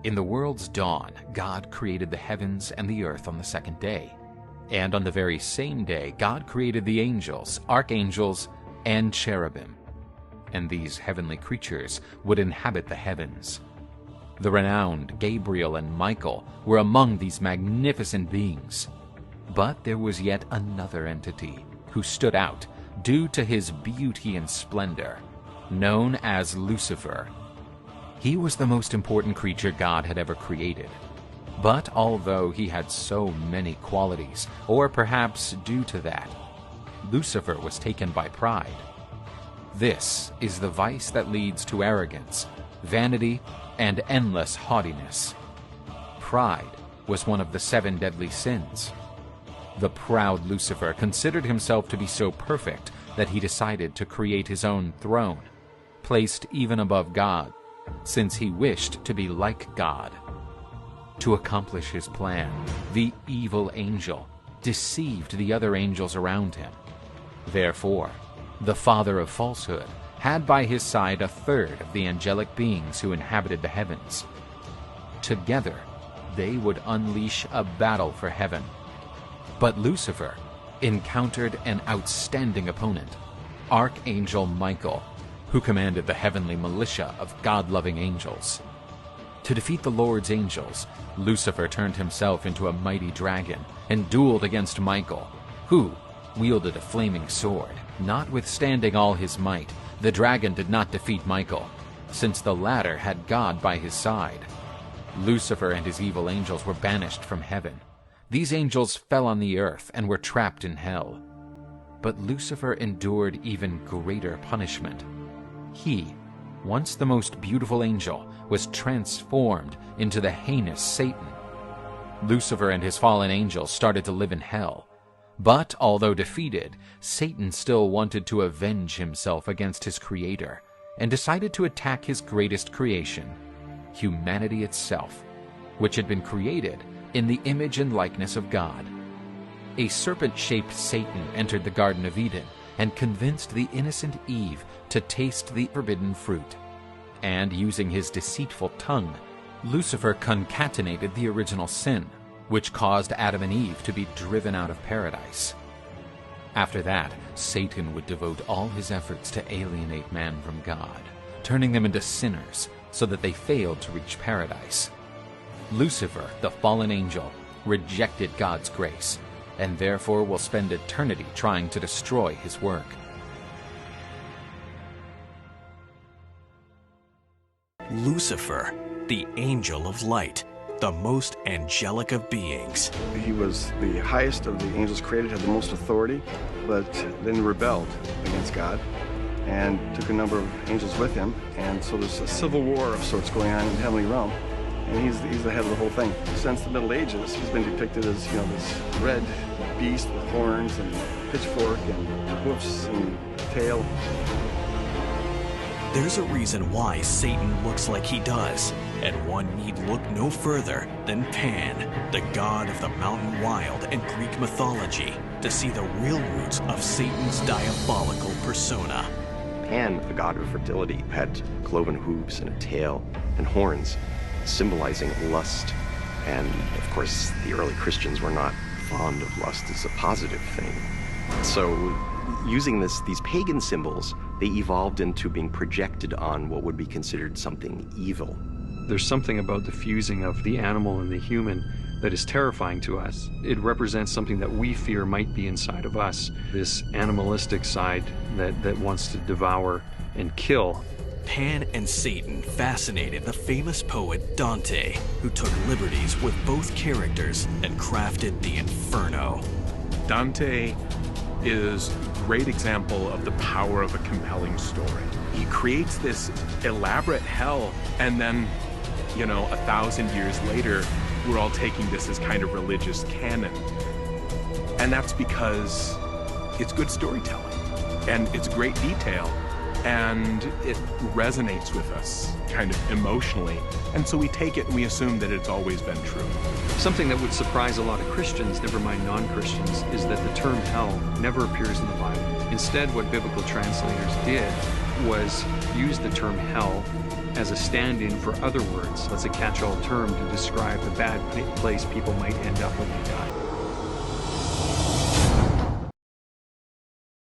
In the world's dawn, God created the heavens and the earth on the second day. And on the very same day, God created the angels, archangels, and cherubim. And these heavenly creatures would inhabit the heavens. The renowned Gabriel and Michael were among these magnificent beings. But there was yet another entity who stood out due to his beauty and splendor, known as Lucifer. He was the most important creature God had ever created. But although he had so many qualities, or perhaps due to that, Lucifer was taken by pride. This is the vice that leads to arrogance, vanity, and endless haughtiness. Pride was one of the 7 deadly sins. The proud Lucifer considered himself to be so perfect that he decided to create his own throne, placed even above God, since he wished to be like God. To accomplish his plan, the evil angel deceived the other angels around him. Therefore, the father of falsehood had by his side a third of the angelic beings who inhabited the heavens. Together, they would unleash a battle for heaven. But Lucifer encountered an outstanding opponent, Archangel Michael, who commanded the heavenly militia of God-loving angels. To defeat the Lord's angels, Lucifer turned himself into a mighty dragon and dueled against Michael, who wielded a flaming sword. Notwithstanding all his might, the dragon did not defeat Michael, since the latter had God by his side. Lucifer and his evil angels were banished from heaven. These angels fell on the earth and were trapped in hell. But Lucifer endured even greater punishment. He, once the most beautiful angel, was transformed into the heinous Satan. Lucifer and his fallen angels started to live in hell. But although defeated, Satan still wanted to avenge himself against his creator and decided to attack his greatest creation, humanity itself, which had been created in the image and likeness of God. A serpent-shaped Satan entered the Garden of Eden and convinced the innocent Eve to taste the forbidden fruit. And using his deceitful tongue, Lucifer concatenated the original sin, which caused Adam and Eve to be driven out of paradise. After that, Satan would devote all his efforts to alienate man from God, turning them into sinners so that they failed to reach paradise. Lucifer, the fallen angel, rejected God's grace, and therefore will spend eternity trying to destroy his work. Lucifer, the angel of light, the most angelic of beings. He was the highest of the angels created, had the most authority, but then rebelled against God and took a number of angels with him. And so there's a civil war of sorts going on in the heavenly realm. And he's the head of the whole thing. Since the Middle Ages, he's been depicted as, this red beast with horns and pitchfork and hoofs and tail. There's a reason why Satan looks like he does, and one need look no further than Pan, the god of the mountain wild and Greek mythology, to see the real roots of Satan's diabolical persona. Pan, the god of fertility, had cloven hooves and a tail and horns, symbolizing lust. And of course, the early Christians were not fond of lust as a positive thing. So using these pagan symbols, they evolved into being projected on what would be considered something evil. There's something about the fusing of the animal and the human that is terrifying to us. It represents something that we fear might be inside of us, this animalistic side that wants to devour and kill. Pan and Satan fascinated the famous poet Dante, who took liberties with both characters and crafted the Inferno. Dante is a great example of the power of a compelling story. He creates this elaborate hell, and then, 1,000 years later, we're all taking this as kind of religious canon. And that's because it's good storytelling, and it's great detail, and it resonates with us kind of emotionally. And so we take it and we assume that it's always been true. Something that would surprise a lot of Christians, never mind non-Christians, is that the term hell never appears in the Bible. Instead, what biblical translators did was use the term hell as a stand-in for other words. That's a catch-all term to describe the bad place people might end up when they die.